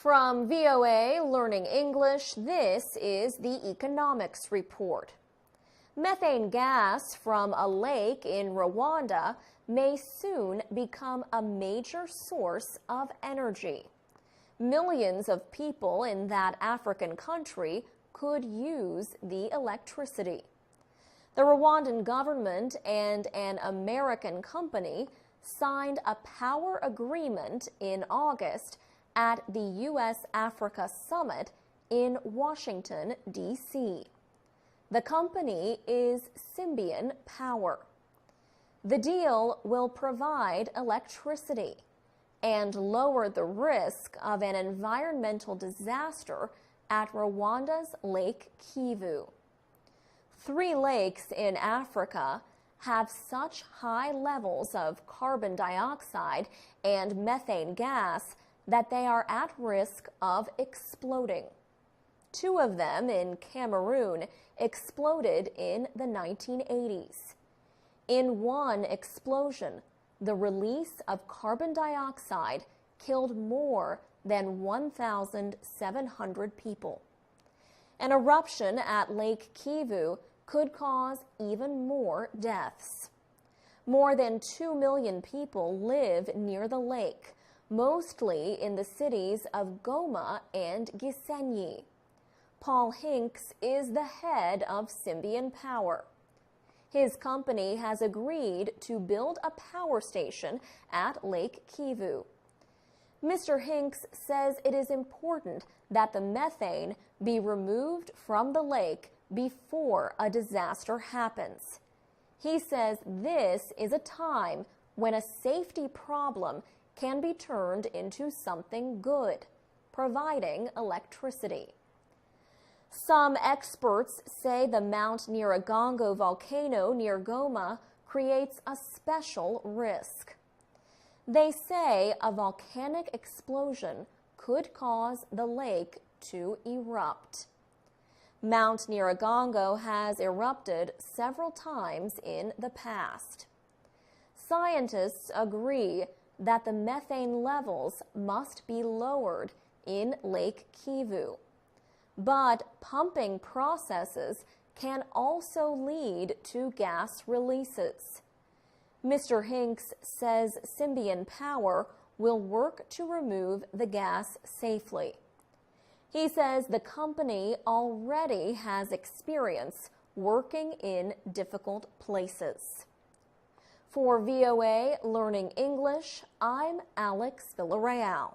From VOA Learning English, this is the Economics Report. Methane gas from a lake in Rwanda may soon become a major source of energy. Millions of people in that African country could use the electricity. The Rwandan government and an American company signed a power agreement in August at the U.S.-Africa Summit in Washington, D.C. The company is Symbian Power. The deal will provide electricity and lower the risk of an environmental disaster at Rwanda's Lake Kivu. 3 lakes in Africa have such high levels of carbon dioxide and methane gas that they are at risk of exploding. 2 of them in Cameroon exploded in the 1980s. In one explosion, the release of carbon dioxide killed more than 1,700 people. An eruption at Lake Kivu could cause even more deaths. More than 2 million people live near the lake, mostly in the cities of Goma and Gisenyi. Paul Hinks is the head of Symbian Power. His company has agreed to build a power station at Lake Kivu. Mr. Hinks says it is important that the methane be removed from the lake before a disaster happens. He says this is a time when a safety problem can be turned into something good, providing electricity. Some experts say the Mount Nyiragongo volcano near Goma creates a special risk. They say a volcanic explosion could cause the lake to erupt. Mount Nyiragongo has erupted several times in the past. Scientists agree that the methane levels must be lowered in Lake Kivu. But pumping processes can also lead to gas releases. Mr. Hinks says Symbian Power will work to remove the gas safely. He says the company already has experience working in difficult places. For VOA Learning English, I'm Alex Villarreal.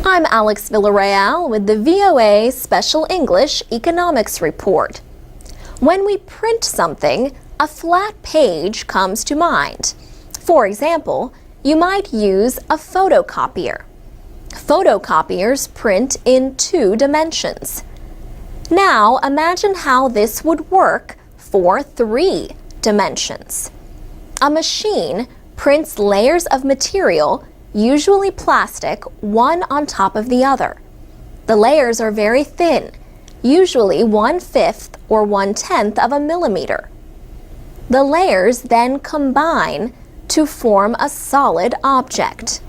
I'm Alex Villarreal with the VOA Special English Economics Report. When we print something, a flat page comes to mind. For example, you might use a photocopier. Photocopiers print in 2 dimensions. Now imagine how this would work for 3 dimensions. A machine prints layers of material, usually plastic, one on top of the other. The layers are very thin, usually 1/5 or 1/10 of a millimeter. The layers then combine to form a solid object.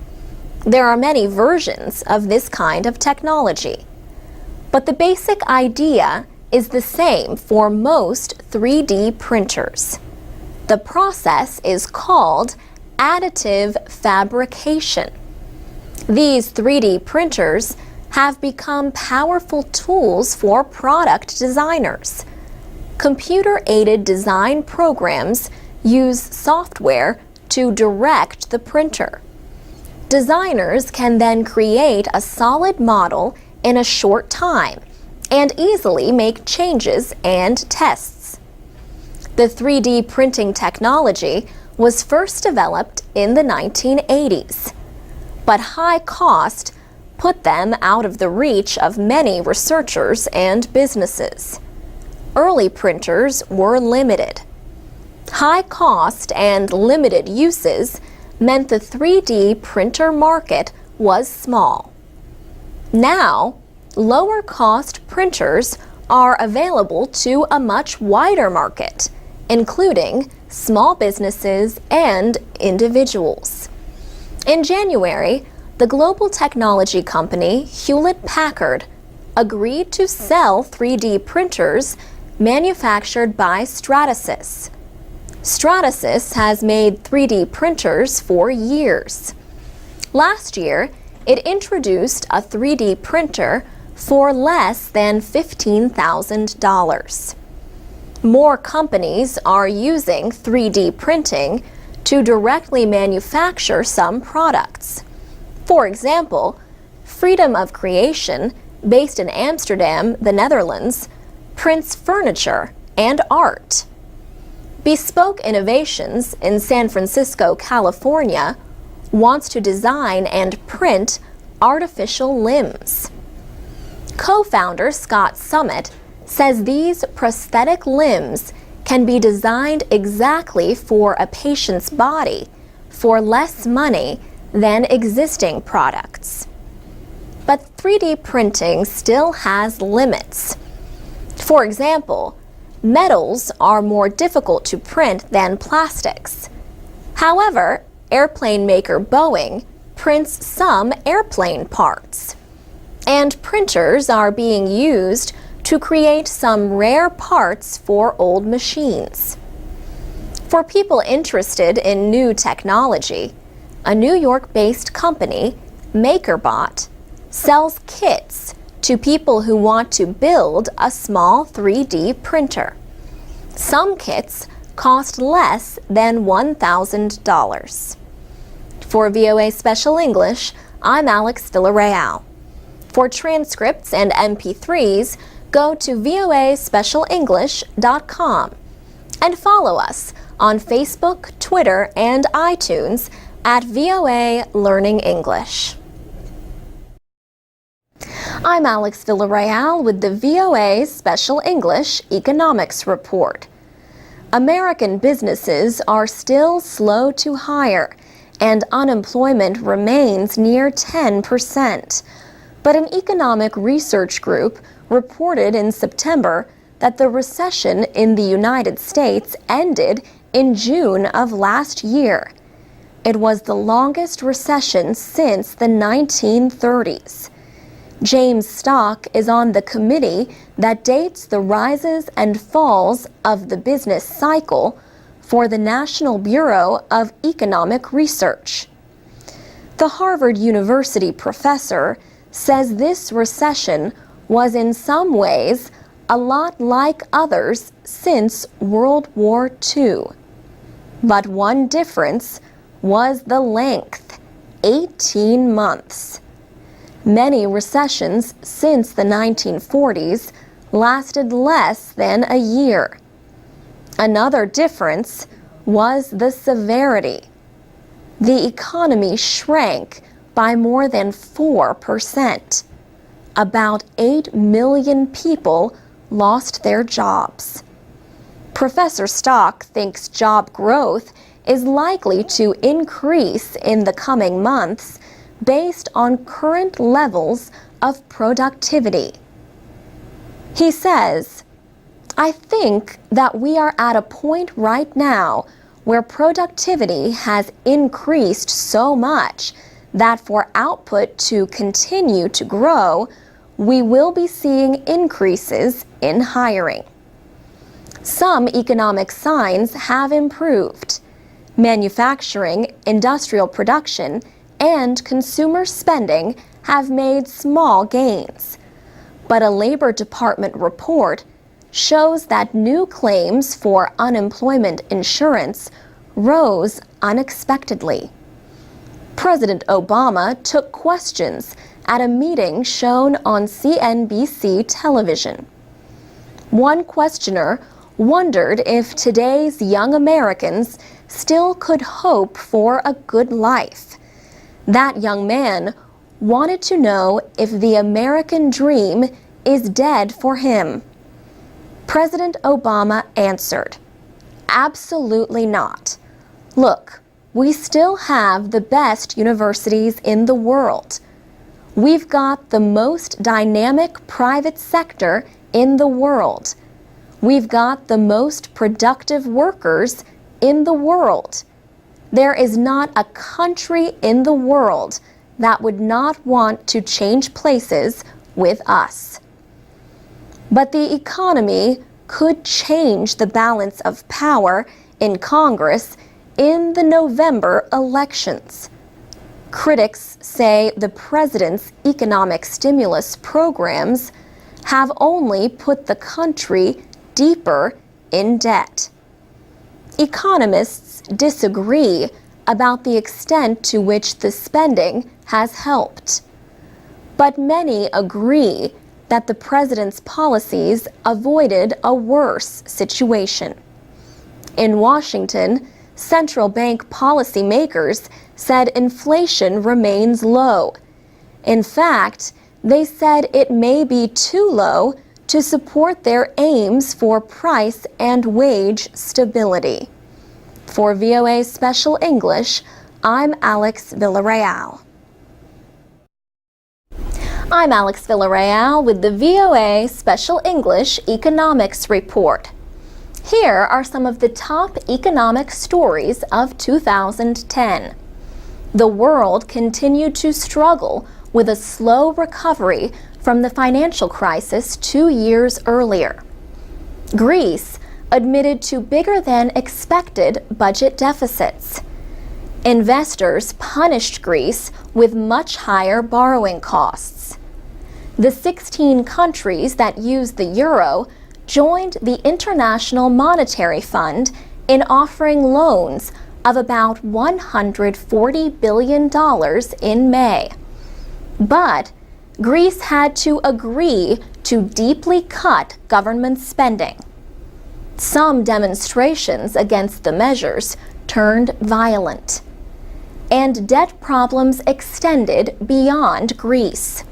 There are many versions of this kind of technology, but the basic idea is the same for most 3D printers. The process is called additive fabrication. These 3D printers have become powerful tools for product designers. Computer-aided design programs use software to direct the printer. Designers can then create a solid model in a short time and easily make changes and tests. The 3D printing technology was first developed in the 1980s, but high cost put them out of the reach of many researchers and businesses. Early printers were limited. High cost and limited uses meant the 3D printer market was small. Now, lower cost printers are available to a much wider market, including small businesses, and individuals. In January, the global technology company Hewlett-Packard agreed to sell 3D printers manufactured by Stratasys. Stratasys has made 3D printers for years. Last year, it introduced a 3D printer for less than $15,000. More companies are using 3D printing to directly manufacture some products. For example, Freedom of Creation, based in Amsterdam, the Netherlands, prints furniture and art. Bespoke Innovations in San Francisco, California, wants to design and print artificial limbs. Co-founder Scott Summit says these prosthetic limbs can be designed exactly for a patient's body for less money than existing products. But 3D printing still has limits. For example, metals are more difficult to print than plastics. However, airplane maker Boeing prints some airplane parts. And printers are being used to create some rare parts for old machines. For people interested in new technology, a New York-based company, MakerBot, sells kits to people who want to build a small 3D printer. Some kits cost less than $1,000. For VOA Special English, I'm Alex Villarreal. For transcripts and MP3s, go to voaspecialenglish.com and follow us on Facebook, Twitter, and iTunes at VOA Learning English. I'm Alex Villarreal with the VOA Special English Economics Report. American businesses are still slow to hire, and unemployment remains near 10%. But an economic research group reported in September that the recession in the United States ended in June of last year. It was the longest recession since the 1930s. James Stock is on the committee that dates the rises and falls of the business cycle for the National Bureau of Economic Research. The Harvard University professor says this recession was in some ways a lot like others since World War II. But one difference was the length, 18 months. Many recessions since the 1940s lasted less than a year. Another difference was the severity. The economy shrank by more than 4%. About 8 million people lost their jobs. Professor Stock thinks job growth is likely to increase in the coming months based on current levels of productivity. He says, "I think that we are at a point right now where productivity has increased so much that for output to continue to grow, we will be seeing increases in hiring." Some economic signs have improved. Manufacturing, industrial production, and consumer spending have made small gains. But a Labor Department report shows that new claims for unemployment insurance rose unexpectedly. President Obama took questions at a meeting shown on CNBC television. One questioner wondered if today's young Americans still could hope for a good life. That young man wanted to know if the American dream is dead for him. President Obama answered, "Absolutely not. Look, we still have the best universities in the world. We've got the most dynamic private sector in the world. We've got the most productive workers in the world. There is not a country in the world that would not want to change places with us. But the economy could change the balance of power in Congress in the November elections. Critics say the president's economic stimulus programs have only put the country deeper in debt. Economists disagree about the extent to which the spending has helped. But many agree that the president's policies avoided a worse situation. In Washington, central bank policymakers said inflation remains low. In fact, they said it may be too low to support their aims for price and wage stability. For VOA Special English, I'm Alex Villarreal. I'm Alex Villarreal with the VOA Special English Economics Report. Here are some of the top economic stories of 2010. The world continued to struggle with a slow recovery from the financial crisis 2 years earlier. Greece admitted to bigger than expected budget deficits. Investors punished Greece with much higher borrowing costs. The 16 countries that use the euro joined the International Monetary Fund in offering loans of about $140 billion in May. But Greece had to agree to deeply cut government spending. Some demonstrations against the measures turned violent, and debt problems extended beyond Greece.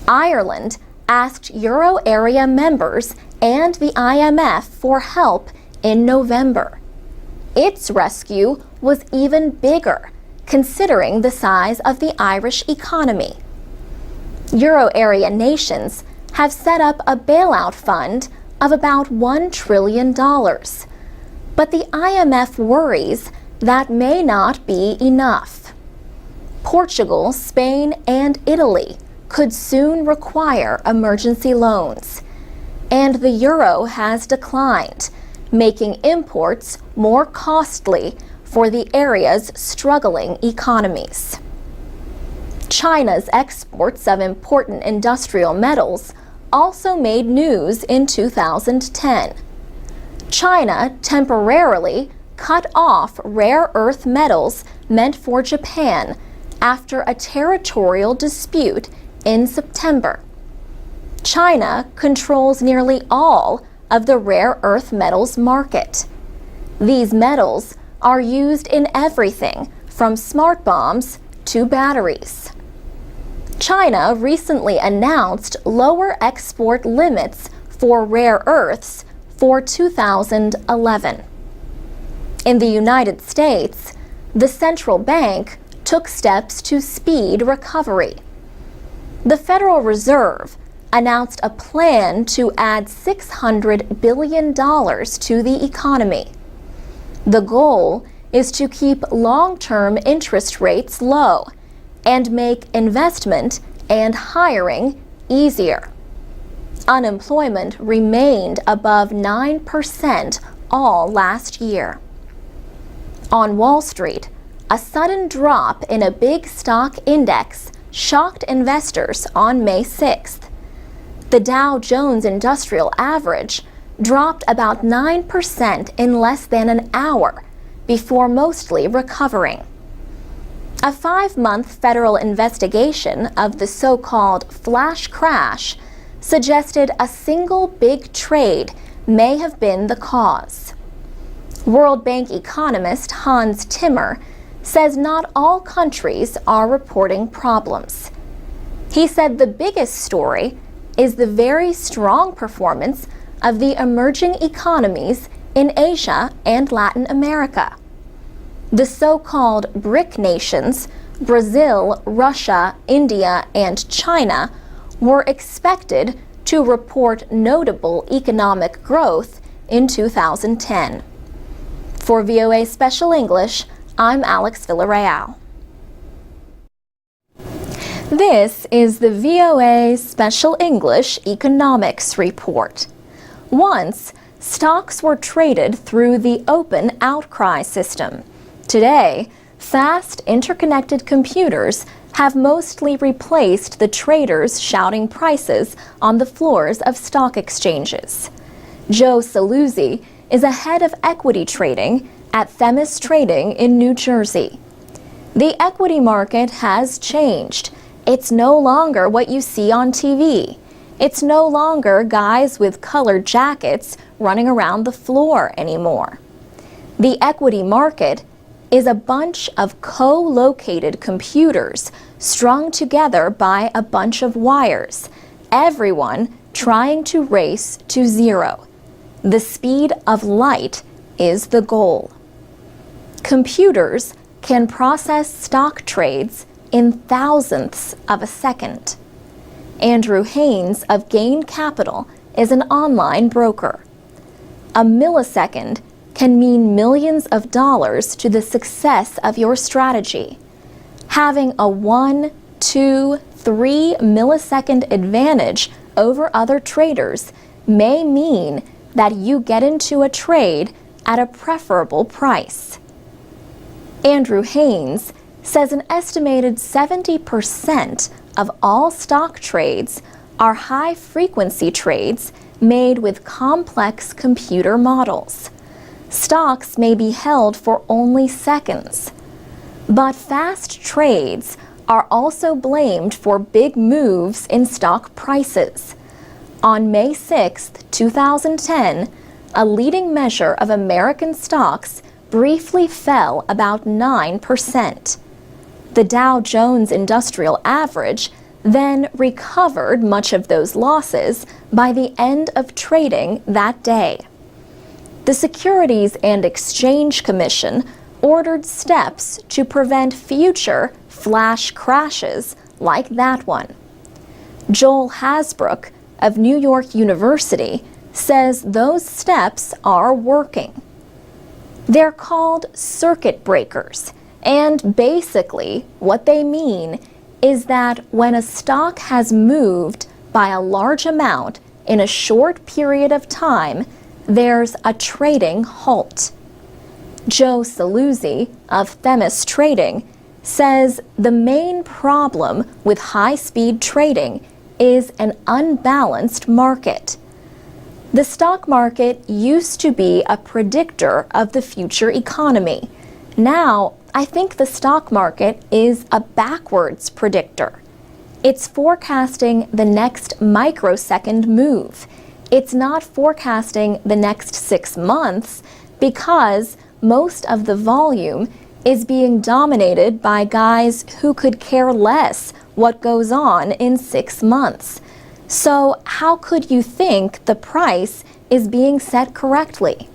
Ireland asked Euro area members and the IMF for help in November. Its rescue was even bigger, considering the size of the Irish economy. Euro area nations have set up a bailout fund of about $1 trillion. But the IMF worries that may not be enough. Portugal, Spain, and Italy could soon require emergency loans. And the euro has declined, making imports more costly for the area's struggling economies. China's exports of important industrial metals also made news in 2010. China temporarily cut off rare earth metals meant for Japan after a territorial dispute in September. China controls nearly all of the rare earth metals market. These metals are used in everything from smart bombs to batteries. China recently announced lower export limits for rare earths for 2011. In the United States, the central bank took steps to speed recovery. The Federal Reserve announced a plan to add $600 billion to the economy. The goal is to keep long-term interest rates low and make investment and hiring easier. Unemployment remained above 9% all last year. On Wall Street, a sudden drop in a big stock index shocked investors on May 6th. The Dow Jones Industrial Average dropped about 9% in less than an hour before mostly recovering. A 5-month federal investigation of the so-called flash crash suggested a single big trade may have been the cause. World Bank economist Hans Timmer says not all countries are reporting problems. He said the biggest story is the very strong performance of the emerging economies in Asia and Latin America. The so-called BRIC nations, Brazil, Russia, India, and China, were expected to report notable economic growth in 2010. For VOA Special English, I'm Alex Villarreal. This is the VOA Special English Economics Report. Once, stocks were traded through the open outcry system. Today, fast interconnected computers have mostly replaced the traders shouting prices on the floors of stock exchanges. Joe Saluzzi is a head of equity trading at Themis Trading in New Jersey. The equity market has changed. It's no longer what you see on TV. It's no longer guys with colored jackets running around the floor anymore. The equity market is a bunch of co-located computers strung together by a bunch of wires, everyone trying to race to zero. The speed of light is the goal. Computers can process stock trades in thousandths of a second. Andrew Haynes of Gain Capital is an online broker. A millisecond can mean millions of dollars to the success of your strategy. Having a 1, 2, 3 millisecond advantage over other traders may mean that you get into a trade at a preferable price. Andrew Haynes says an estimated 70% of all stock trades are high-frequency trades made with complex computer models. Stocks may be held for only seconds. But fast trades are also blamed for big moves in stock prices. On May 6, 2010, a leading measure of American stocks briefly fell about 9%. The Dow Jones Industrial Average then recovered much of those losses by the end of trading that day. The Securities and Exchange Commission ordered steps to prevent future flash crashes like that one. Joel Hasbrook of New York University says those steps are working. They're called circuit breakers, and basically what they mean is that when a stock has moved by a large amount in a short period of time, there's a trading halt. Joe Saluzzi of Themis Trading says the main problem with high-speed trading is an unbalanced market. The stock market used to be a predictor of the future economy. Now, I think the stock market is a backwards predictor. It's forecasting the next microsecond move. It's not forecasting the next 6 months because most of the volume is being dominated by guys who could care less what goes on in 6 months. So how could you think the price is being set correctly?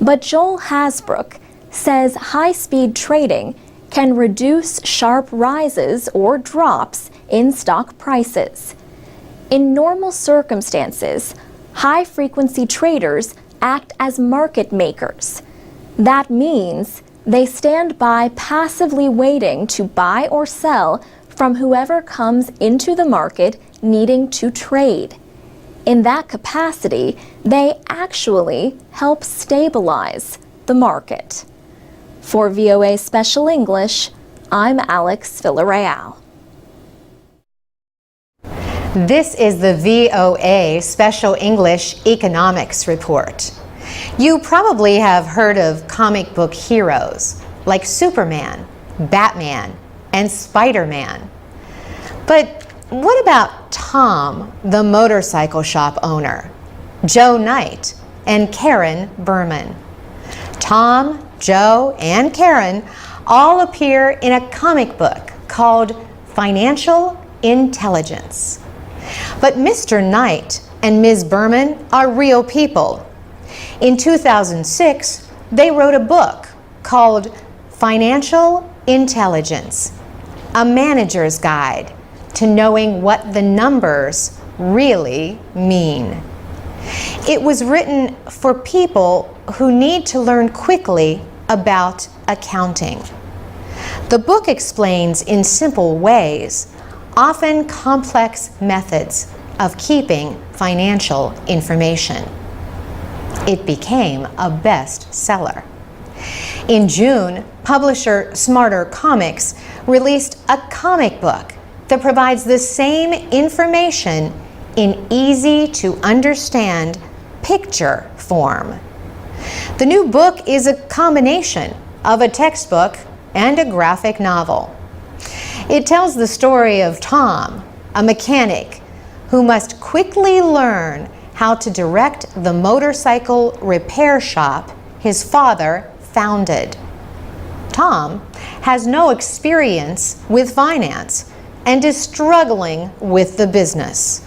But Joel Hasbrook says high-speed trading can reduce sharp rises or drops in stock prices. In normal circumstances, high-frequency traders act as market makers. That means they stand by passively waiting to buy or sell from whoever comes into the market needing to trade. In that capacity, they actually help stabilize the market. For VOA Special English, I'm Alex Villarreal. This is the VOA Special English Economics Report. You probably have heard of comic book heroes like Superman, Batman, and Spider-Man. But what about Tom, the motorcycle shop owner, Joe Knight, and Karen Berman? Tom, Joe, and Karen all appear in a comic book called Financial Intelligence. But Mr. Knight and Ms. Berman are real people. In 2006, they wrote a book called Financial Intelligence, a manager's guide to knowing what the numbers really mean. It was written for people who need to learn quickly about accounting. The book explains in simple ways, often complex methods of keeping financial information. It became a bestseller. In June, publisher Smarter Comics released a comic book that provides the same information in easy-to-understand picture form. The new book is a combination of a textbook and a graphic novel. It tells the story of Tom, a mechanic who must quickly learn how to direct the motorcycle repair shop his father founded. Tom has no experience with finance and is struggling with the business.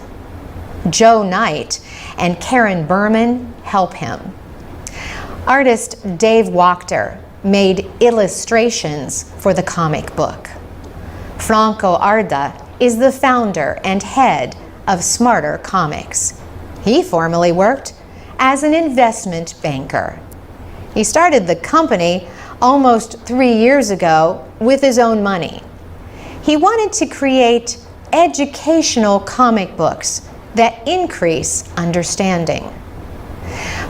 Joe Knight and Karen Berman help him. Artist Dave Wachter made illustrations for the comic book. Franco Arda is the founder and head of Smarter Comics. He formerly worked as an investment banker. He started the company almost 3 years ago with his own money. He wanted to create educational comic books that increase understanding.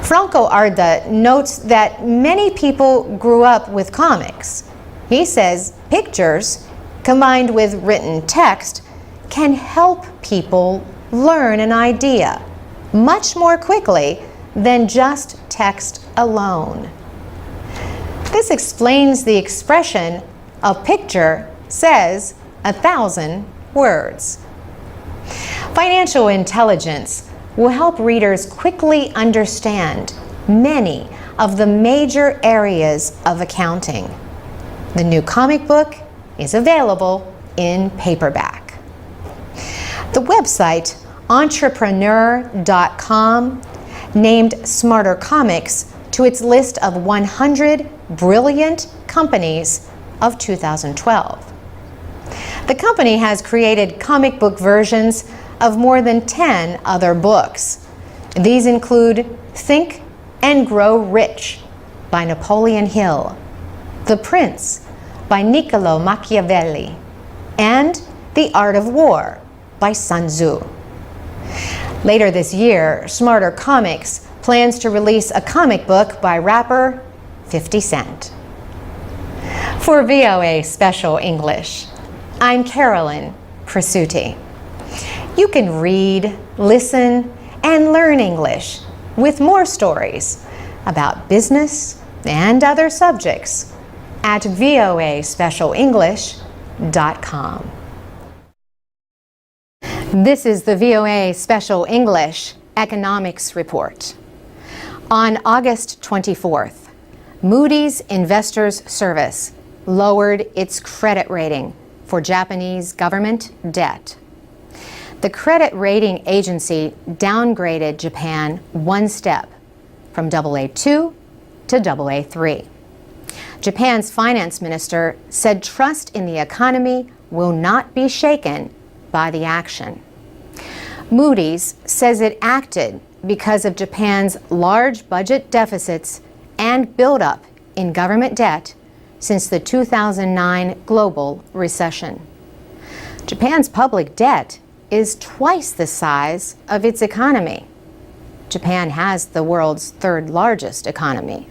Franco Arda notes that many people grew up with comics. He says pictures combined with written text can help people learn an idea much more quickly than just text alone. This explains the expression, "A picture says 1,000 words." Financial intelligence will help readers quickly understand many of the major areas of accounting. The new comic book is available in paperback. The website entrepreneur.com named Smarter Comics to its list of 100 brilliant companies of 2012. The company has created comic book versions of more than 10 other books. These include Think and Grow Rich by Napoleon Hill, The Prince by Niccolo Machiavelli, and The Art of War by Sun Tzu. Later this year, Smarter Comics plans to release a comic book by rapper 50 Cent. For VOA Special English, I'm Carolyn Presutti. You can read, listen, and learn English with more stories about business and other subjects at voaspecialenglish.com. This is the VOA Special English Economics Report. On August 24th, Moody's Investors Service lowered its credit rating for Japanese government debt. The credit rating agency downgraded Japan one step from AA2 to AA3. Japan's finance minister said trust in the economy will not be shaken by the action. Moody's says it acted because of Japan's large budget deficits and buildup in government debt since the 2009 global recession. Japan's public debt is twice the size of its economy. Japan has the world's third largest economy.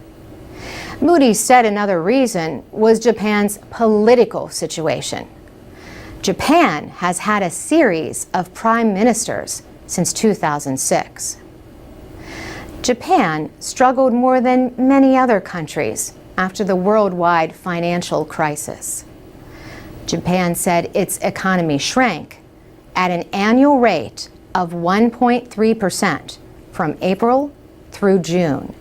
Moody's said another reason was Japan's political situation. Japan has had a series of prime ministers since 2006. Japan struggled more than many other countries after the worldwide financial crisis. Japan said its economy shrank at an annual rate of 1.3% from April through June.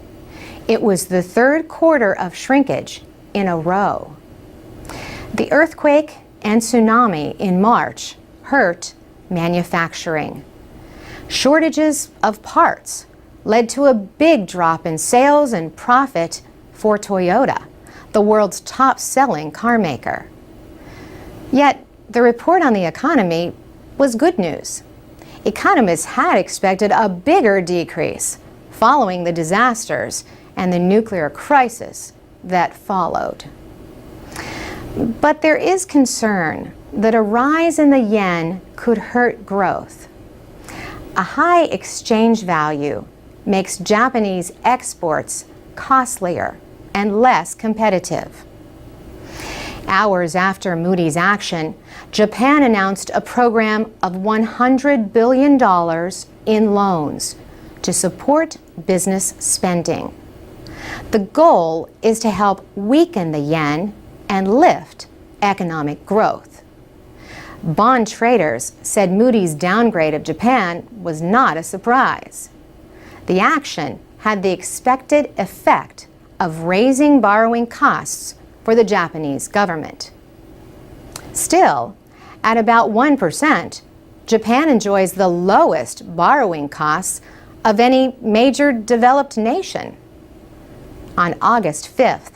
It was the third quarter of shrinkage in a row. The earthquake and tsunami in March hurt manufacturing. Shortages of parts led to a big drop in sales and profit for Toyota, the world's top-selling car maker. Yet, the report on the economy was good news. Economists had expected a bigger decrease following the disasters and the nuclear crisis that followed. But there is concern that a rise in the yen could hurt growth. A high exchange value makes Japanese exports costlier and less competitive. Hours after Moody's action, Japan announced a program of $100 billion in loans to support business spending. The goal is to help weaken the yen and lift economic growth. Bond traders said Moody's downgrade of Japan was not a surprise. The action had the expected effect of raising borrowing costs for the Japanese government. Still, at about 1%, Japan enjoys the lowest borrowing costs of any major developed nation. On August 5th,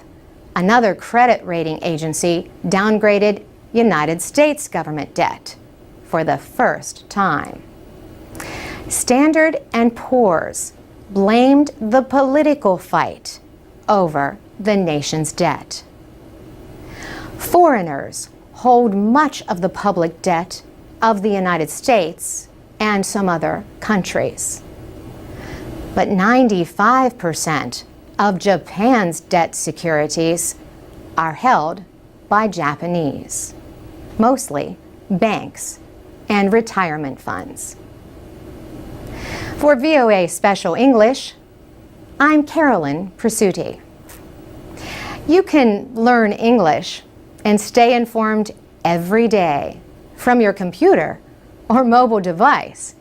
another credit rating agency downgraded United States government debt for the first time. Standard & Poor's blamed the political fight over the nation's debt. Foreigners hold much of the public debt of the United States and some other countries. But 95% of Japan's debt securities are held by Japanese, mostly banks and retirement funds. For VOA Special English, I'm Carolyn Presutti. You can learn English and stay informed every day from your computer or mobile device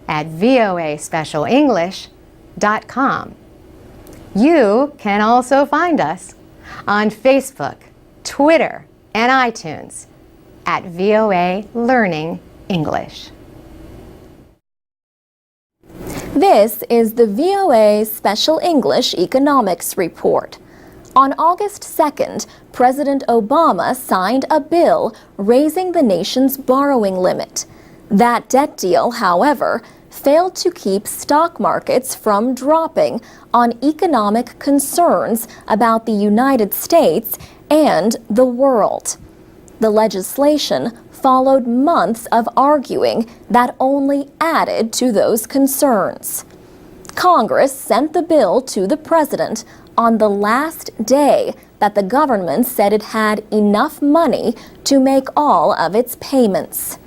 at voaspecialenglish.com. You can also find us on Facebook, Twitter, and iTunes at VOA Learning English. This is the VOA Special English Economics Report. On August 2nd, President Obama signed a bill raising the nation's borrowing limit. That debt deal, however, failed to keep stock markets from dropping on economic concerns about the United States and the world. The legislation followed months of arguing that only added to those concerns. Congress sent the bill to the president on the last day that the government said it had enough money to make all of its payments.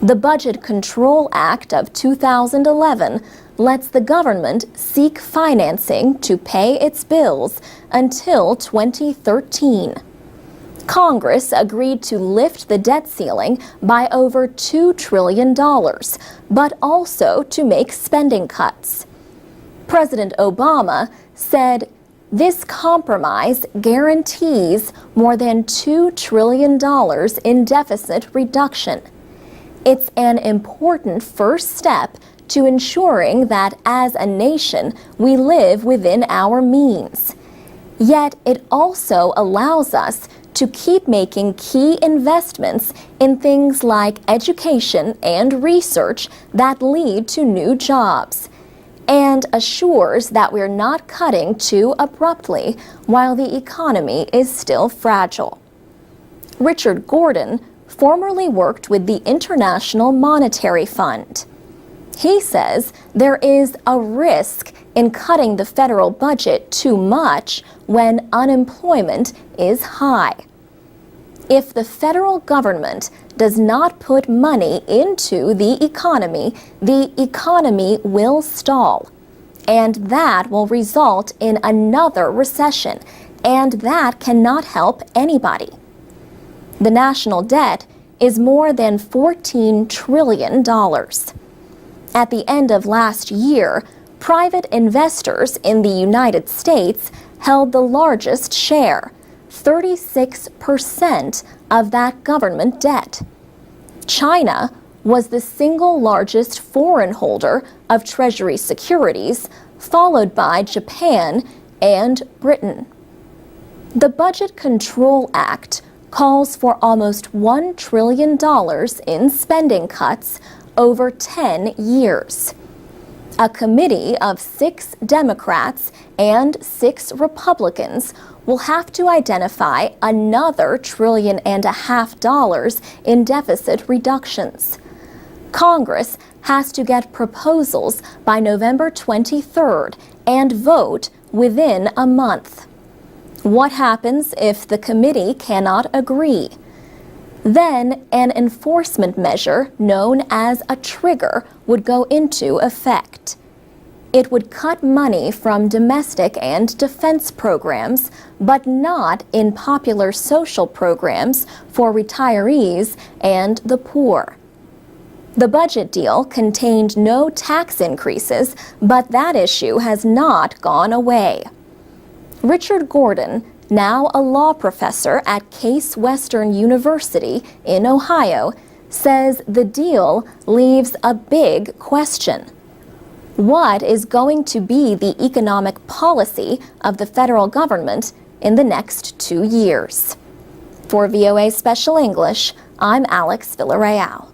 The Budget Control Act of 2011 lets the government seek financing to pay its bills until 2013. Congress agreed to lift the debt ceiling by over $2 trillion, but also to make spending cuts. President Obama said, "This compromise guarantees more than $2 trillion in deficit reduction. It's an important first step to ensuring that as a nation we live within our means. Yet it also allows us to keep making key investments in things like education and research that lead to new jobs, and assures that we're not cutting too abruptly while the economy is still fragile." Richard Gordon formerly worked with the International Monetary Fund. He says there is a risk in cutting the federal budget too much when unemployment is high. If the federal government does not put money into the economy will stall, and that will result in another recession, and that cannot help anybody. The national debt is more than $14 trillion. At the end of last year, private investors in the United States held the largest share, 36% of that government debt. China was the single largest foreign holder of Treasury securities, followed by Japan and Britain. The Budget Control Act calls for almost $1 trillion in spending cuts over 10 years. A committee of 6 Democrats and 6 Republicans will have to identify another $1.5 trillion in deficit reductions. Congress has to get proposals by November 23rd and vote within a month. What happens if the committee cannot agree? Then an enforcement measure known as a trigger would go into effect. It would cut money from domestic and defense programs, but not in popular social programs for retirees and the poor. The budget deal contained no tax increases, but that issue has not gone away. Richard Gordon, now a law professor at Case Western University in Ohio, says the deal leaves a big question. What is going to be the economic policy of the federal government in the next 2 years? For VOA Special English, I'm Alex Villarreal.